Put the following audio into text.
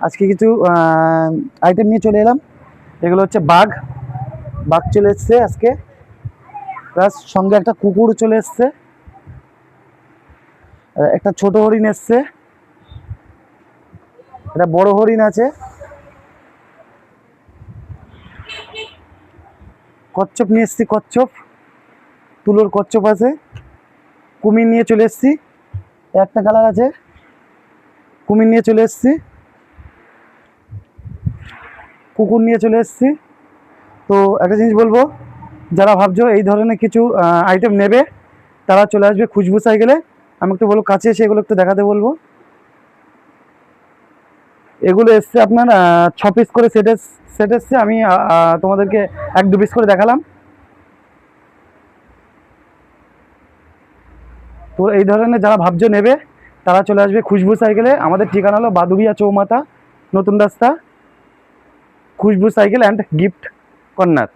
আজকে কিছু আইটেম নিয়ে চলে এলাম। এগুলো হচ্ছে বাঘ বাঘ চলে এসছে আজকে, প্লাস সঙ্গে একটা কুকুর চলে এসছে, একটা ছোট হরিণ এসছে, একটা বড় হরিণ আছে, কচ্ছপ নিয়ে এসছি, কচ্ছপ তুলোর কচ্ছপ আছে, কুমির নিয়ে চলে এসছি, একটা কালার আছে, কুমির নিয়ে চলে এসছি, কুকুর নিয়ে চলে এসছি। তো একটা জিনিস বলবো, যারা ভাবছো এই ধরনের কিছু আইটেম নেবে তারা চলে আসবে খুশবু সাইকেলে। আমি একটু বলবো কাছে এসে এগুলো একটু দেখাতে বলবো। এগুলো এসছে আপনার 6 পিস করে সেট এসছে। আমি তোমাদেরকে 1-2 পিস করে দেখালাম। তো এই ধরনের যারা ভাবছো নেবে তারা চলে আসবে খুশবু সাইকেলে। আমাদের ঠিকানা হলো বাদুরিয়া চৌমাথা, নতুন রাস্তা, খুশবু সাইকেল অ্যান্ড গিফট কর্নার।